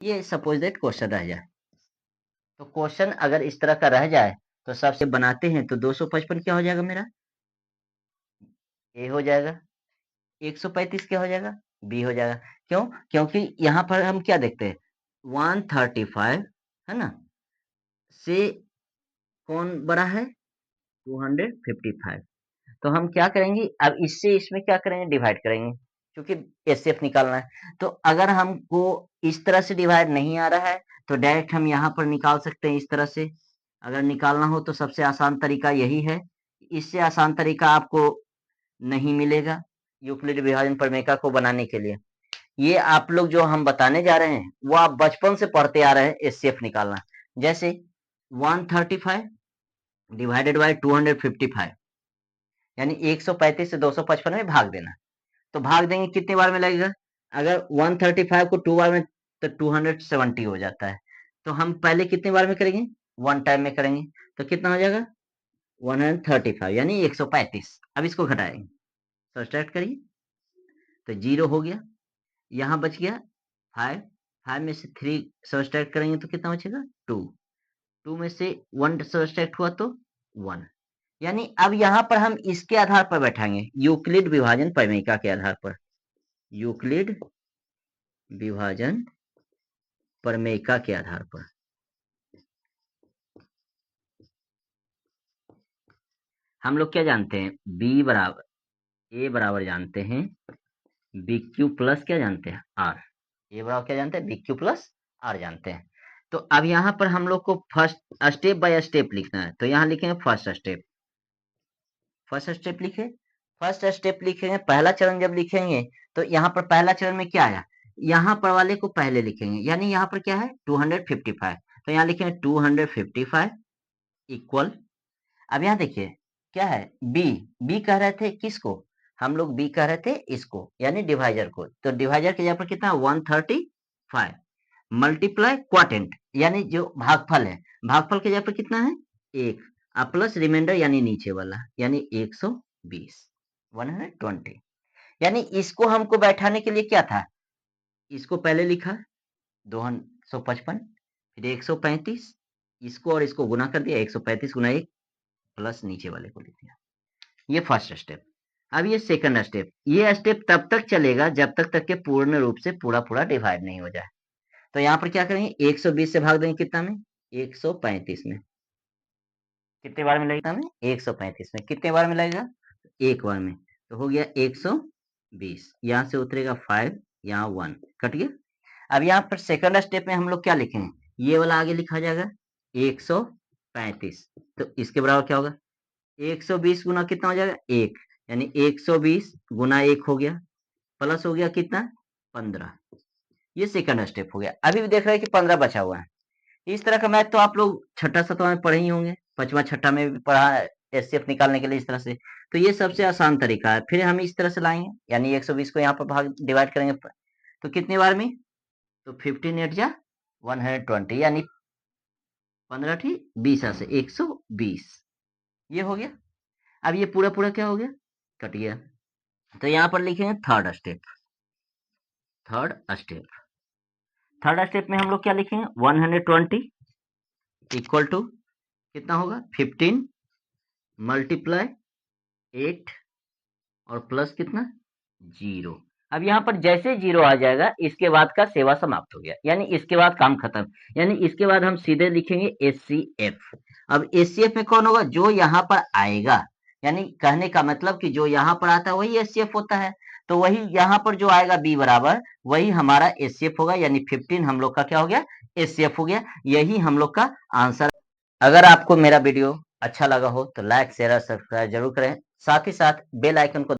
ये suppose that question रह जाए, तो क्वेश्चन अगर इस तरह का रह जाए तो सबसे बनाते हैं तो 255 क्या हो जाएगा मेरा, ए हो जाएगा। 135 क्या हो जाएगा, बी हो जाएगा। क्यों? क्योंकि यहाँ पर हम क्या देखते हैं, 135 है ना, से कौन बड़ा है, 255। तो हम क्या करेंगे, अब इससे इसमें क्या करेंगे, डिवाइड करेंगे, क्योंकि एचसीएफ निकालना है। तो अगर हमको इस तरह से डिवाइड नहीं आ रहा है तो डायरेक्ट हम यहाँ पर निकाल सकते हैं इस तरह से। अगर निकालना हो तो सबसे आसान तरीका यही है, इससे आसान तरीका आपको नहीं मिलेगा यूक्लिड विभाजन प्रमेय को बनाने के लिए। ये आप लोग जो हम बताने जा रहे हैं वो आप बचपन से पढ़ते आ रहे हैं, एचसीएफ निकालना। जैसे 135 डिवाइडेड बाय 255, यानी 135 से 255 में भाग देना। तो भाग देंगे कितने बार में लगेगा, अगर 135 को 2 बार में तो 270 हो जाता है। तो हम पहले कितने बार में करेंगे, 1 टाइम में करेंगे। तो कितना हो जाएगा 135 यानी 135। अब इसको घटाएंगे, सब्ट्रैक्ट करिए तो 0 हो गया, यहाँ बच गया 5। 5 में से 3 सब्ट्रैक्ट करेंगे तो कितना बचेगा 2। 2 में से 1 सब्ट्रैक्ट हुआ तो 1। यानी अब यहाँ पर हम इसके आधार पर बैठाएंगे, यूक्लिड विभाजन प्रमेय के आधार पर, यूक्लिड विभाजन प्रमेय के आधार पर। हम लोग क्या जानते हैं, बी बराबर ए बराबर जानते हैं बी क्यू प्लस क्या जानते हैं आर। ए बराबर क्या जानते हैं, बी क्यू प्लस आर जानते हैं। तो अब यहाँ पर हम लोग को फर्स्ट स्टेप बाय स्टेप लिखना है, तो यहाँ लिखेंगे फर्स्ट स्टेप। फर्स्ट स्टेप लिखे, फर्स्ट स्टेप लिखेंगे, पहला चरण जब लिखेंगे तो यहाँ पर पहला चरण में क्या आया, यहाँ पर वाले को पहले लिखेंगे, यानी यहाँ पर क्या है 255। तो यहाँ लिखेंगे 255 इक्वल, अब यहाँ देखिए क्या है, बी। बी कह रहे थे किसको, हम लोग बी कह रहे थे इसको, यानी डिवाइजर को। तो डिवाइजर के जगह पर कितना 135 मल्टीप्लाई क्वाटेंट, यानी जो भागफल है, भागफल के जगह पर कितना है 1, प्लस रिमाइंडर यानी नीचे वाला, यानी 120 120। यानी इसको हमको बैठाने के लिए क्या था, इसको पहले लिखा 255, फिर 135, इसको और इसको गुना कर दिया, 135 गुना 1 प्लस नीचे वाले को लिख दिया। ये फर्स्ट स्टेप। अब ये सेकंड स्टेप, ये स्टेप तब तक चलेगा जब तक के पूर्ण रूप से पूरा पूरा डिवाइड नहीं हो जाए। तो यहाँ पर क्या करेंगे, 120 से भाग देंगे कितना में, 135 में। कितने बार में लगेगा में, 135 में। कितने बार में लगेगा, एक बार में। तो हो गया 120, यहाँ से उतरेगा 5, यहाँ 1 कट गया। अब यहाँ पर सेकंड स्टेप में हम लोग क्या लिखेंगे, ये वाला आगे लिखा जाएगा 135। तो इसके बराबर क्या होगा, 120 गुना कितना हो जाएगा 1, यानी 120 गुना 1 हो गया, प्लस हो गया कितना 15। ये सेकंड स्टेप हो गया। अभी भी देख रहे हैं कि 15 बचा हुआ है। इस तरह का मैथ तो आप लोग छठा सातवां में पढ़े ही होंगे, पांचवा छठा में भी पढ़ा है एचसीएफ निकालने के लिए इस तरह से। तो ये सबसे आसान तरीका है। फिर हम इस तरह से लाएंगे, यानी 120 को यहाँ पर भाग डिवाइड करेंगे तो कितने बार में, तो 15 एट जा 120, यानी 15 थी 20 से 120। ये हो गया। अब ये पूरा पूरा क्या हो गया, कट गया। तो यहाँ पर लिखेंगे third step. Third step, third step में हम लोग क्या लिखेंगे, 120 इक्वल टू कितना होगा 15 मल्टीप्लाई 8 और प्लस कितना 0। अब यहाँ पर जैसे 0 आ जाएगा इसके बाद का सेवा समाप्त हो गया, यानी इसके बाद काम खत्म। यानी इसके बाद हम सीधे लिखेंगे एचसीएफ। अब एचसीएफ में कौन होगा, जो यहाँ पर आएगा, यानी कहने का मतलब कि जो यहाँ पर आता है वही एचसीएफ होता है। तो वही यहाँ पर जो आएगा बी बराबर वही हमारा एचसीएफ होगा, यानी 15 हम लोग का क्या हो गया एचसीएफ हो गया। यही हम लोग का आंसर। अगर आपको मेरा वीडियो अच्छा लगा हो तो लाइक शेयर और सब्सक्राइब जरूर करें, साथ ही साथ बेल आइकन को